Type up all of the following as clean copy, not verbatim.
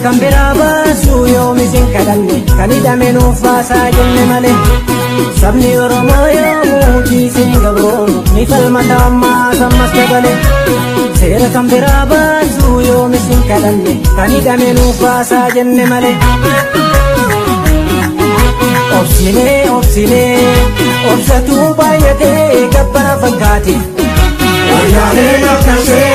kan biraa baasuu yoomis hin kadhanne kan hidhame nuuf baasaa jenne malee sabni Oromoo yoomuu dhiisee gabroonu ni falmata ammaas ammas dabalee seera kan biraa baasuu yoomis hin kadhanne kan hidhame nuuf baasaa jenne malee obsinee obsinee obsatuu baay'atee gabbara fakkaate wayyaalee naftasee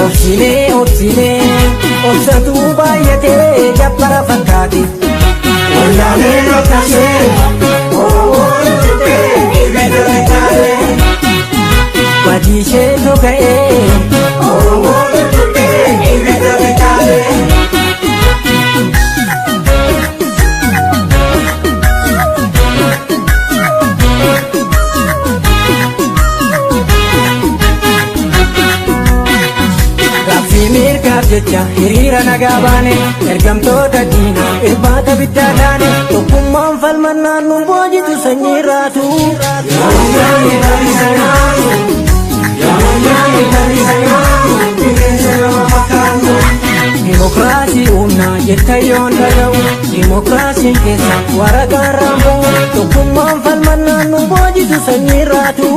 obsinee obsinee obsatuu baay'atee gabbara fakkaate wayyaalee naftasee badiisheetu ka'ee jecha hiriira nagaa baane ergamtoota diinaa irbaata biddaa taane tokkummaan falmannaan nu boojitu sanyii raatu Dimokiraasii humnaa jetta yoon dhaga'u dimokiraasiin keessa waraqaan raambu'u tokkummaan falmannaan nu boojitu sanyii raatu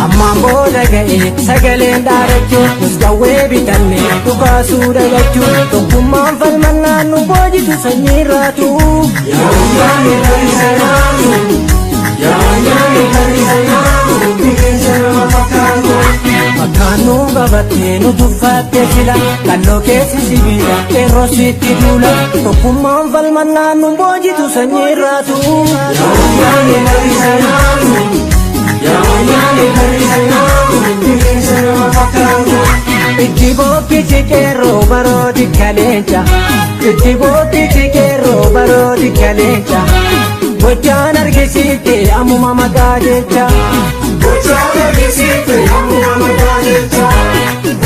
ammaan booda ga'ee sagaleen dhaadachuu nus qawwee bitanne dhukaasuu dhagachuu tokkummaan falmannaan nu boojitu sanyii raatu bakkaan nu qabattee nu tuffattee fila qalloo keessi sibiila qeerroo sitti duula tokkummaan falmannaan nu boojitu sanyii raatu itti bookkisi qeerroo barooti kaleenca itti bookkisi qeerroo barooti kaleenca gochaan argisiifte ammuma maqaa jecha gochaan argisiifte ammuma maqaa jecha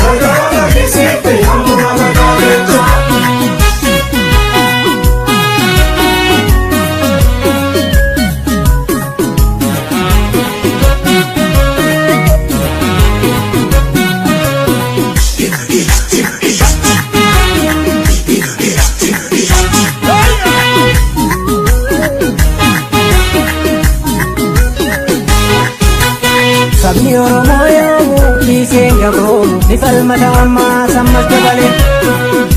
gochaan argisiifte ammuma maqaa jecha sabni Oromoo yoomuu dhiisee gabroonu ni falmata ammaas ammas dabalee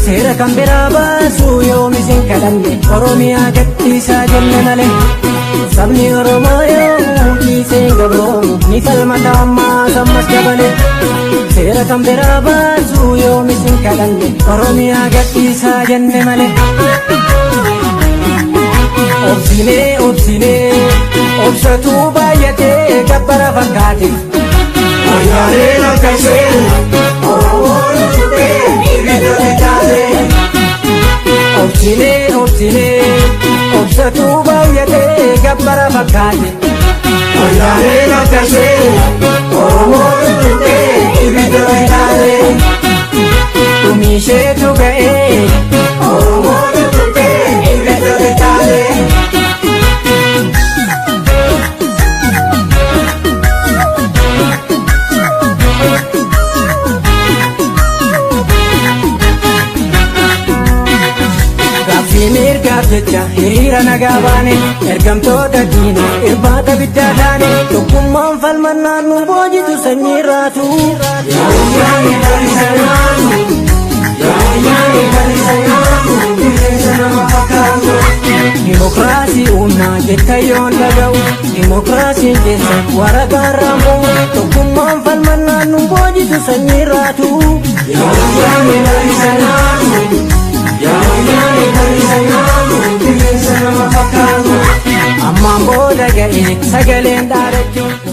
seera kan biraa baasuu yoomis hin kadhanne Oromiyaa gadhiisaa jenne malee sabni Oromoo yoomuu dhiisee gabroonu ni falmata ammaas ammas dabalee seera kan biraa baasuu yoomis hin kadhanne Oromiyaa gadhiisaa jenne malee obsinee obsinee obsatuu baay'atee gabbara fakkaate wayyaalee naftasee obsinee obsinee obsatuu baay'atee gabbara fakkaate wayyaalee naftasee dhumiisheetu ga'ee mirgaaf jecha hiriira nagaa baane ergamtoota diinaa irbaata biddaa taane tokkummaan falmannaan nu boojitu sanyii raatu dimokiraasii humnaa jetta yoon dhaga'u dimokiraasiin keessa waraqaan raambu'u tokkummaan falmannaan nu boojitu sanyii raatu ammaan booda ga'ee sagaleen dhaadachuu